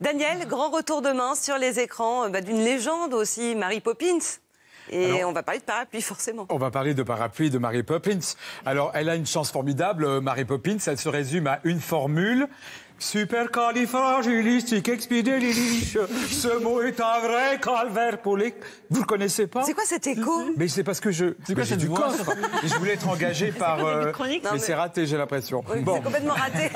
Daniel, grand retour demain sur les écrans d'une légende aussi, Mary Poppins. Et alors, on va parler de parapluie, forcément. On va parler de parapluie de Mary Poppins. Alors, elle a une chance formidable, Mary Poppins. Elle se résume à une formule. Supercalifragilisticexpialidocious. Ce mot est un vrai calvaire pour les... Vous le connaissez pas? C'est quoi cet écho? Mais c'est parce que c'est quoi, c'est du coffre. Et je voulais être engagé par... mais c'est raté, j'ai l'impression. Oui, bon. C'est complètement raté.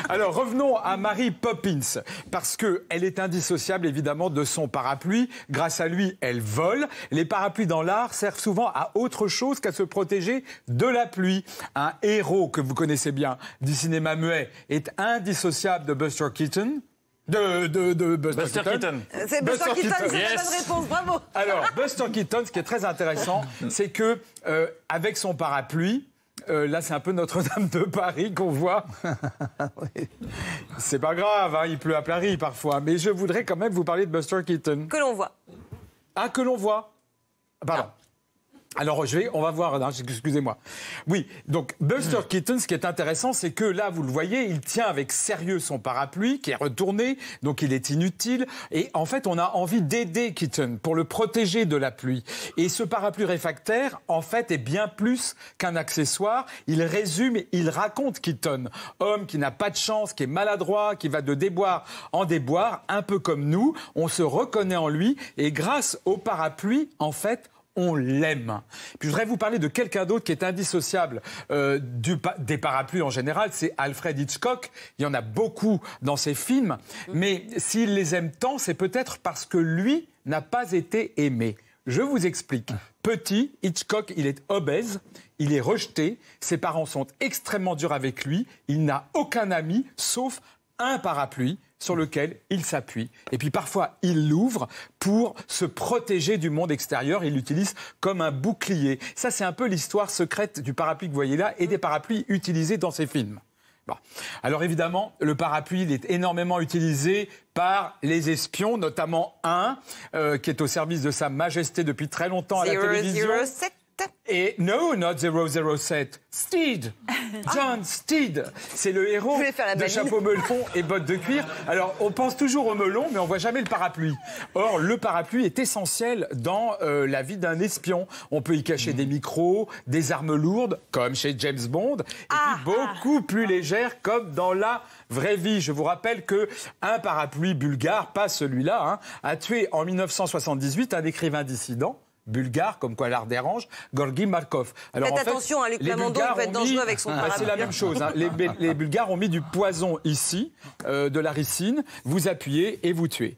Alors, revenons à Mary Poppins, parce qu'elle est indissociable, évidemment, de son parapluie. Grâce à lui, elle vole. Les parapluies dans l'art servent souvent à autre chose qu'à se protéger de la pluie. Un héros que vous connaissez bien du cinéma muet est indissociable de Buster Keaton. Buster Keaton. C'est Buster Keaton, c'est la bonne réponse, bravo. Alors, Buster Keaton, ce qui est très intéressant, c'est que avec son parapluie, là, c'est un peu Notre-Dame de Paris qu'on voit. Oui. C'est pas grave, hein, il pleut à Paris parfois. Mais je voudrais quand même vous parler de Buster Keaton. Que l'on voit. Ah, que l'on voit. Pardon. Alors, on va voir, non, excusez-moi. Oui, donc Buster Keaton, ce qui est intéressant, c'est que là, vous le voyez, il tient avec sérieux son parapluie qui est retourné, donc il est inutile. Et en fait, on a envie d'aider Keaton pour le protéger de la pluie. Et ce parapluie réfractaire, en fait, est bien plus qu'un accessoire. Il résume, il raconte Keaton, homme qui n'a pas de chance, qui est maladroit, qui va de déboire en déboire, un peu comme nous. On se reconnaît en lui et grâce au parapluie, en fait, on l'aime. Puis je voudrais vous parler de quelqu'un d'autre qui est indissociable des parapluies en général, c'est Alfred Hitchcock. Il y en a beaucoup dans ses films, mais s'il les aime tant, c'est peut-être parce que lui n'a pas été aimé. Je vous explique. Petit, Hitchcock, il est obèse, il est rejeté, ses parents sont extrêmement durs avec lui, il n'a aucun ami, sauf un parapluie sur lequel il s'appuie. Et puis parfois, il l'ouvre pour se protéger du monde extérieur. Il l'utilise comme un bouclier. Ça, c'est un peu l'histoire secrète du parapluie que vous voyez là et des parapluies utilisés dans ces films. Bon. Alors évidemment, le parapluie, il est énormément utilisé par les espions, notamment un qui est au service de Sa Majesté depuis très longtemps à la télévision. 007. Et no, not 007, Steed, John Steed, c'est le héros de chapeau melon et bottes de cuir. Alors, on pense toujours au melon, mais on voit jamais le parapluie. Or, le parapluie est essentiel dans la vie d'un espion. On peut y cacher des micros, des armes lourdes, comme chez James Bond, et puis beaucoup plus légères, comme dans la vraie vie. Je vous rappelle que un parapluie bulgare, pas celui-là, hein, a tué en 1978 un écrivain dissident bulgare, comme quoi l'art dérange, Gorgi Markov. Alors, faites attention, Luc Plamondon peut être dangereux avec son parapluie. C'est la même chose. Hein. Les Bulgares ont mis du poison ici, de la ricine, vous appuyez et vous tuez.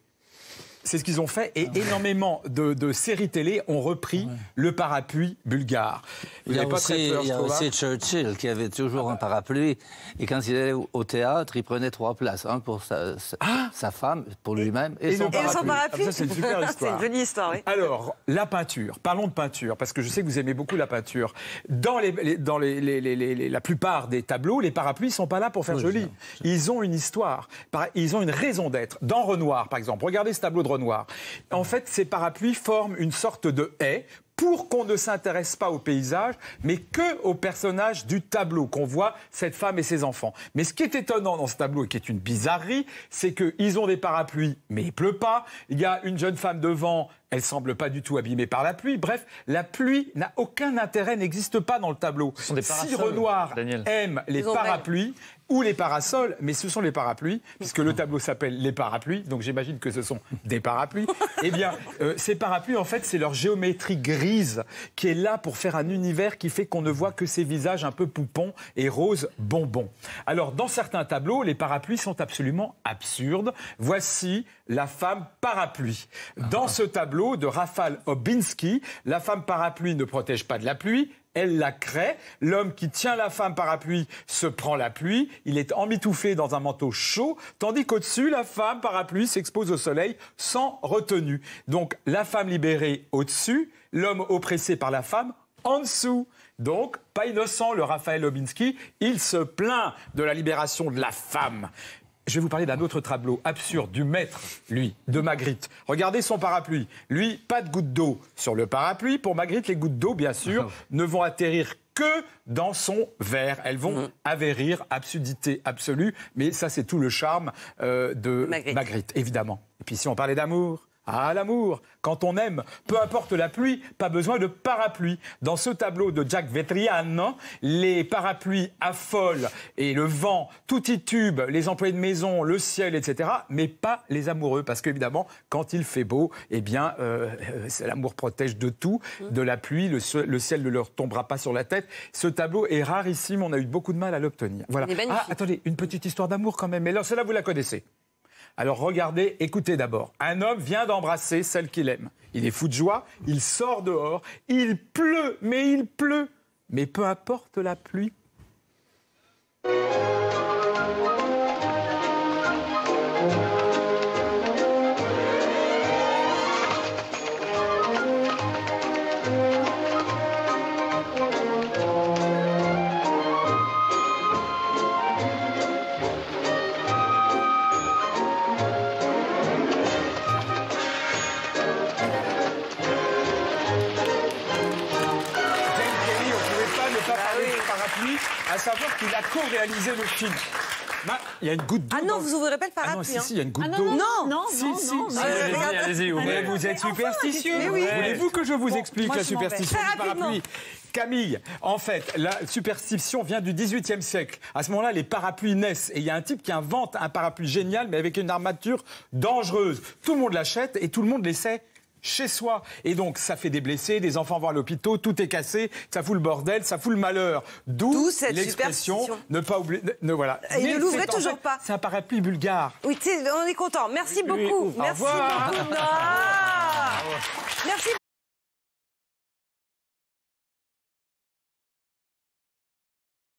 C'est ce qu'ils ont fait et énormément de séries télé ont repris le parapluie bulgare. Il y a aussi Churchill qui avait toujours un parapluie et quand il allait au théâtre, il prenait 3 places, un pour sa femme, pour lui-même et son parapluie. Ça, c'est une super histoire. C'est une jolie histoire, oui. Alors, la peinture. Parlons de peinture, parce que je sais que vous aimez beaucoup la peinture. Dans la plupart des tableaux, les parapluies ne sont pas là pour faire joli. Ils ont une histoire. Ils ont une raison d'être. Dans Renoir, par exemple, regardez ce tableau de Renoir. En fait, ces parapluies forment une sorte de haie pour qu'on ne s'intéresse pas au paysage, mais que aux personnages du tableau, qu'on voit cette femme et ses enfants. Mais ce qui est étonnant dans ce tableau, et qui est une bizarrerie, c'est qu'ils ont des parapluies, mais il pleut pas. Il y a une jeune femme devant, elle semble pas du tout abîmée par la pluie. Bref, la pluie n'a aucun intérêt, n'existe pas dans le tableau. Ce sont des parasols, si Renoir Daniel aime les parapluies, ou les parasols, mais ce sont les parapluies, puisque le tableau s'appelle Les Parapluies, donc j'imagine que ce sont des parapluies. Eh bien, ces parapluies, en fait, c'est leur géométrie grise qui est là pour faire un univers qui fait qu'on ne voit que ces visages un peu poupons et roses bonbons. Alors, dans certains tableaux, les parapluies sont absolument absurdes. Voici la femme parapluie. Dans ce tableau de Rafał Obinski, la femme parapluie ne protège pas de la pluie, elle la crée. L'homme qui tient la femme parapluie se prend la pluie. Il est emmitouflé dans un manteau chaud, tandis qu'au-dessus, la femme parapluie s'expose au soleil sans retenue. Donc, la femme libérée au-dessus, l'homme oppressé par la femme en dessous. Donc, pas innocent, le Rafał Obinski, il se plaint de la libération de la femme. je vais vous parler d'un autre tableau absurde du maître, lui, de Magritte. Regardez son parapluie. Lui, pas de gouttes d'eau sur le parapluie. Pour Magritte, les gouttes d'eau, bien sûr, ne vont atterrir que dans son verre. Elles vont avérir, absurdité absolue. Mais ça, c'est tout le charme de Magritte, évidemment. Et puis si on parlait d'amour... Ah, l'amour, quand on aime, peu importe la pluie, pas besoin de parapluie. Dans ce tableau de Jacques Vetriano, les parapluies affolent et le vent, tout titube, les employés de maison, le ciel, etc. Mais pas les amoureux, parce qu'évidemment, quand il fait beau, eh bien, l'amour protège de tout, de la pluie, le ciel ne leur tombera pas sur la tête. Ce tableau est rarissime, on a eu beaucoup de mal à l'obtenir. Voilà. Ah, attendez, une petite histoire d'amour quand même, mais là, celle-là, vous la connaissez. Alors regardez, écoutez d'abord. Un homme vient d'embrasser celle qu'il aime. Il est fou de joie, il sort dehors, il pleut, mais peu importe la pluie. À savoir qu'il a co-réalisé le film. Il y a une goutte d'eau. Ah non, vous ouvrez pas le parapluie. Ah non, si, il y a une goutte d'eau. Non. Allez-y, mais vous êtes superstitieux. Voulez-vous que je vous explique la superstition du parapluie ? Camille, en fait, la superstition vient du XVIIIe siècle. À ce moment-là, les parapluies naissent. Et il y a un type qui invente un parapluie génial, mais avec une armature dangereuse. Tout le monde l'achète et tout le monde l'essaie chez soi. Et donc, ça fait des blessés, des enfants vont à l'hôpital, tout est cassé, ça fout le bordel, ça fout le malheur. D'où l'expression ne pas oublier... voilà. Et ne l'ouvrez toujours pas. C'est un parapluie bulgare. Oui, on est content. Merci beaucoup. Merci beaucoup. Merci.